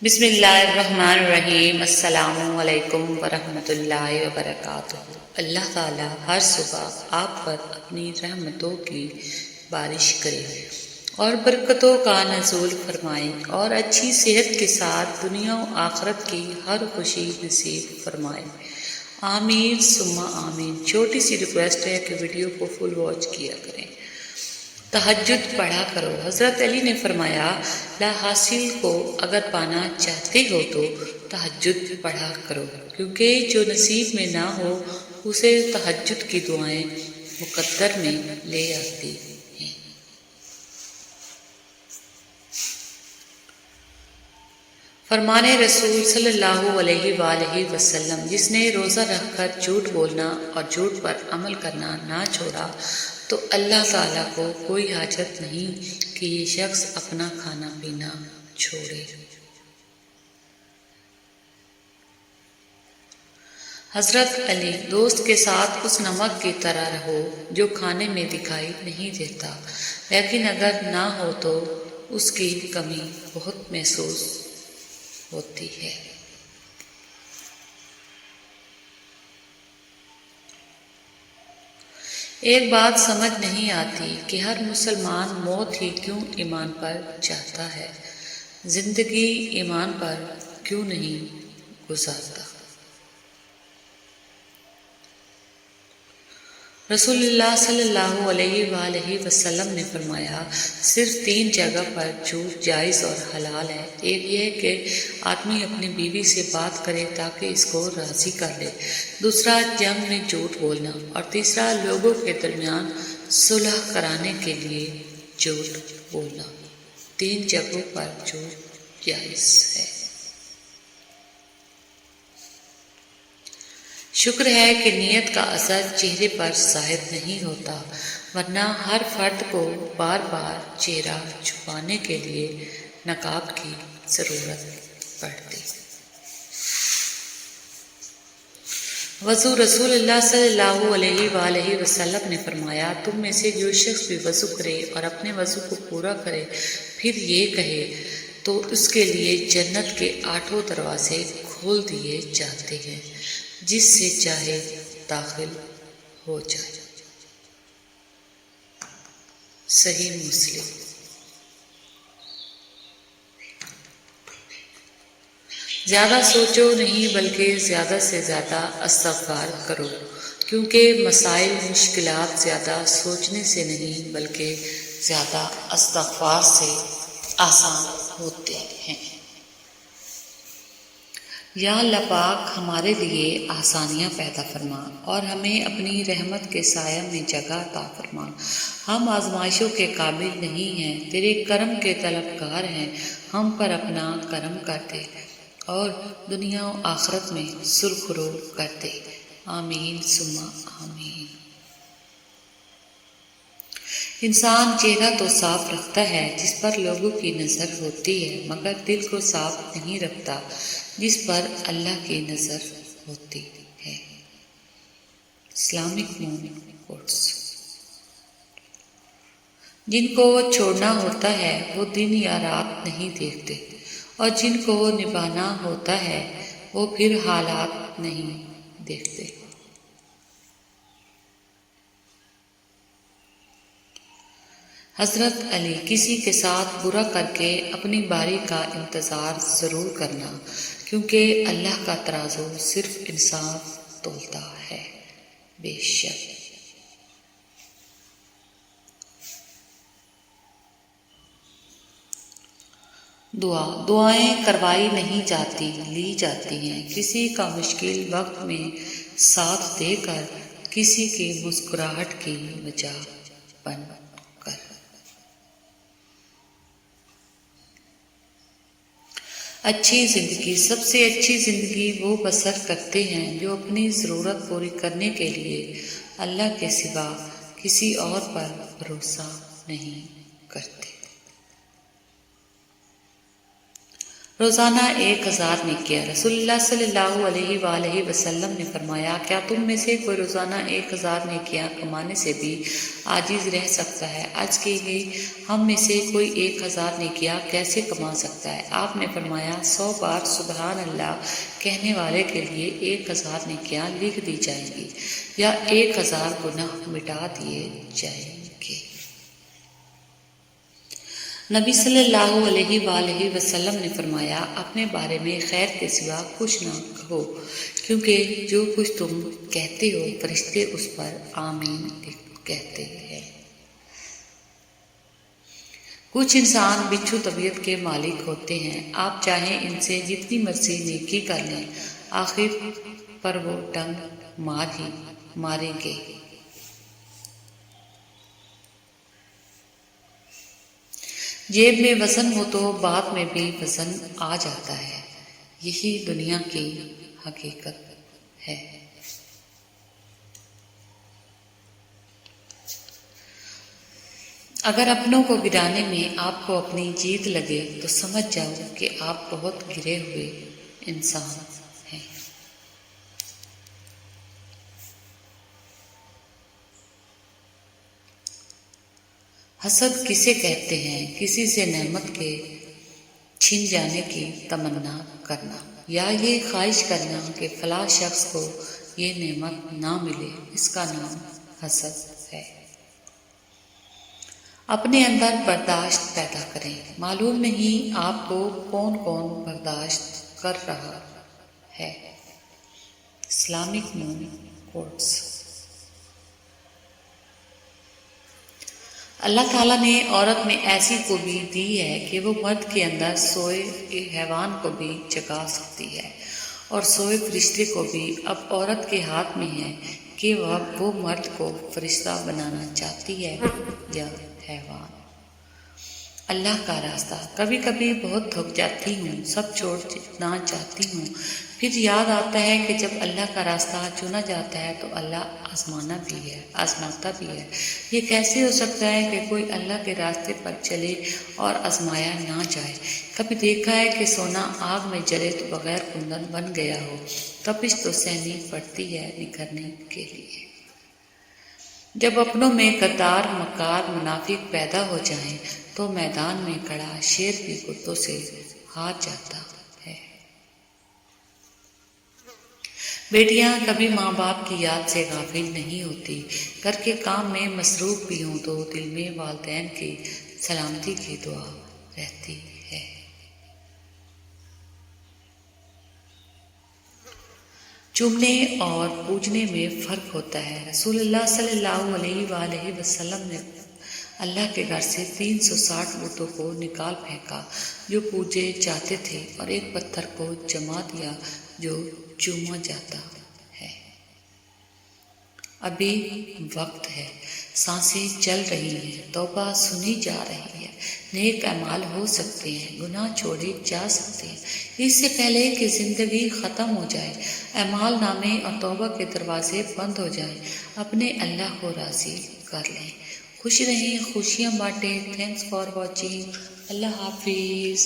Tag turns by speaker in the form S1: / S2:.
S1: بسم اللہ الرحمن الرحیم۔ السلام علیکم ورحمۃ اللہ وبرکاتہ۔ اللہ تعالیٰ ہر صبح آپ پر اپنی رحمتوں کی بارش کرے اور برکتوں کا نزول فرمائے اور اچھی صحت کے ساتھ دنیا و آخرت کی ہر خوشی نصیب فرمائے، آمین ثم آمین۔ چھوٹی سی ریکویسٹ ہے کہ ویڈیو کو فل واچ کیا کریں، تہجد پڑھا کرو۔ حضرت علی نے فرمایا، لا حاصل کو اگر پانا چاہتے ہو تو تہجد پڑھا کرو، کیونکہ جو نصیب میں نہ ہو اسے تہجد کی دعائیں مقدر میں لے آتی ہیں۔ فرمان رسول صلی اللہ علیہ وآلہ وسلم، جس نے روزہ رکھ کر جھوٹ بولنا اور جھوٹ پر عمل کرنا نہ چھوڑا تو اللہ تعالیٰ کو کوئی حاجت نہیں کہ یہ شخص اپنا کھانا پینا چھوڑے۔ حضرت علی، دوست کے ساتھ اس نمک کی طرح رہو جو کھانے میں دکھائی نہیں دیتا، لیکن اگر نہ ہو تو اس کی کمی بہت محسوس ہوتی ہے۔ ایک بات سمجھ نہیں آتی کہ ہر مسلمان موت ہی کیوں ایمان پر چاہتا ہے، زندگی ایمان پر کیوں نہیں گزارتا۔ رسول اللہ صلی اللہ علیہ وآلہ وسلم نے فرمایا، صرف 3 جگہ پر جھوٹ جائز اور حلال ہے۔ ایک یہ کہ آدمی اپنی بیوی سے بات کرے تاکہ اس کو راضی کر لے، دوسرا جنگ میں جھوٹ بولنا، اور تیسرا لوگوں کے درمیان صلح کرانے کے لیے جھوٹ بولنا۔ 3 جگہوں پر جھوٹ جائز ہے۔ شکر ہے کہ نیت کا اثر چہرے پر ظاہر نہیں ہوتا، ورنہ ہر فرد کو بار بار چہرہ چھپانے کے لیے نقاب کی ضرورت پڑتی۔ وضو، رسول اللہ صلی اللہ علیہ وآلہ وسلم نے فرمایا، تم میں سے جو شخص بھی وضو کرے اور اپنے وضو کو پورا کرے پھر یہ کہے تو اس کے لیے جنت کے 8 دروازے کھول دیے جاتے ہیں، جس سے چاہے داخل ہو جائے۔ صحیح مسلم۔ زیادہ سوچو نہیں بلکہ زیادہ سے زیادہ استغفار کرو، کیونکہ مسائل مشکلات زیادہ سوچنے سے نہیں بلکہ زیادہ استغفار سے آسان ہوتے ہیں۔ یا اللہ پاک ہمارے لیے آسانیاں پیدا فرما اور ہمیں اپنی رحمت کے سایہ میں جگہ عطا فرما۔ ہم آزمائشوں کے قابل نہیں ہیں، تیرے کرم کے طلبگار ہیں، ہم پر اپنا کرم کر دے اور دنیا و آخرت میں سرخرو کر دے، آمین ثم آمین۔ انسان چہرہ تو صاف رکھتا ہے جس پر لوگوں کی نظر ہوتی ہے، مگر دل کو صاف نہیں رکھتا جس پر اللہ کی نظر ہوتی ہے۔ اسلامک مون کوٹس۔ جن کو وہ چھوڑنا ہوتا ہے وہ دن یا رات نہیں دیکھتے، اور جن کو وہ نبھانا ہوتا ہے وہ پھر حالات نہیں دیکھتے۔ حضرت علی، کسی کے ساتھ برا کر کے اپنی باری کا انتظار ضرور کرنا، کیونکہ اللہ کا ترازو صرف انصاف تولتا ہے۔ بے شک دعائیں کروائی نہیں جاتی، لی جاتی ہیں۔ کسی کا مشکل وقت میں ساتھ دے کر، کسی کی مسکراہٹ کی وجہ بن کر۔ اچھی زندگی، سب سے اچھی زندگی وہ بسر کرتے ہیں جو اپنی ضرورت پوری کرنے کے لیے اللہ کے سوا کسی اور پر بھروسہ نہیں کرتے۔ روزانہ 1000 نیکیاں۔ رسول اللہ صلی اللہ علیہ وآلہ وسلم نے فرمایا، کیا تم میں سے کوئی روزانہ 1000 نیکیاں کمانے سے بھی عاجز رہ سکتا ہے؟ عرض کی گئی، ہم میں سے کوئی 1000 نیکیاں کیسے کما سکتا ہے؟ آپ نے فرمایا، 100 بار سبحان اللہ کہنے والے کے لیے 1000 نیکیاں لکھ دی جائیں گی یا 1000 گناہ مٹا دیے جائیں گے۔ نبی صلی اللہ علیہ وآلہ وسلم نے فرمایا، اپنے بارے میں خیر کے سوا کچھ نہ کہو، کیونکہ جو کچھ تم کہتے ہو فرشتے اس پر آمین کہتے ہیں۔ کچھ انسان بچھو طبیعت کے مالک ہوتے ہیں، آپ چاہیں ان سے جتنی مرضی نیکی کر لیں، آخر پر وہ ڈنگ ماریں گے۔ جیب میں وزن ہو تو بات میں بھی وزن آ جاتا ہے، یہی دنیا کی حقیقت ہے۔ اگر اپنوں کو گرانے میں آپ کو اپنی جیت لگے تو سمجھ جاؤ کہ آپ بہت گرے ہوئے انسان ہیں۔ حسد کسے کہتے ہیں؟ کسی سے نعمت کے چھن جانے کی تمنا کرنا، یا یہ خواہش کرنا کہ فلاں شخص کو یہ نعمت نہ ملے، اس کا نام حسد ہے۔ اپنے اندر برداشت پیدا کریں۔ معلوم نہیں آپ کو کون کون برداشت کر رہا ہے۔ اسلامک مون کوٹس۔ اللہ تعالیٰ نے عورت میں ایسی خوبی دی ہے کہ وہ مرد کے اندر سوئے حیوان کو بھی جگا سکتی ہے، اور سوئے فرشتے کو بھی اب عورت کے ہاتھ میں ہے کہ وہ مرد کو فرشتہ بنانا چاہتی ہے یا حیوان۔ اللہ کا راستہ۔ کبھی کبھی بہت تھک جاتی ہوں، سب چھوڑنا چاہتی ہوں، پھر یاد آتا ہے کہ جب اللہ کا راستہ چنا جاتا ہے تو اللہ آزماتا بھی ہے۔ یہ کیسے ہو سکتا ہے کہ کوئی اللہ کے راستے پر چلے اور آزمایا نہ جائے؟ کبھی دیکھا ہے کہ سونا آگ میں جلے تو بغیر کندن بن گیا ہو؟ تپش تو سہنی پڑتی ہے نکھرنے کے لیے۔ جب اپنوں میں غدار، مکار، منافق پیدا ہو جائیں تو میدان میں کھڑا شیر بھی کتوں سے ہار جاتا ہے۔ بیٹیاں کبھی ماں باپ کی یاد سے غافل نہیں ہوتی، گھر کے کام میں مصروف بھی ہوں تو دل میں والدین کی سلامتی کی دعا رہتی ہے۔ چومنے اور پوجنے میں فرق ہوتا ہے۔ رسول اللہ صلی اللہ علیہ وآلہ وسلم نے اللہ کے گھر سے 360 بتوں کو نکال پھینکا جو پوجے جاتے تھے، اور ایک پتھر کو جما دیا جو چوما جاتا ہے۔ ابھی وقت ہے، سانسیں چل رہی ہیں، توبہ سنی جا رہی ہے، نیک اعمال ہو سکتے ہیں، گناہ چھوڑے جا سکتے ہیں، اس سے پہلے کہ زندگی ختم ہو جائے، اعمال نامے اور توبہ کے دروازے بند ہو جائیں۔ اپنے اللہ کو راضی کر لیں۔ خوش رہیں، خوشیاں بانٹیں۔ Thanks for watching. اللہ حافظ۔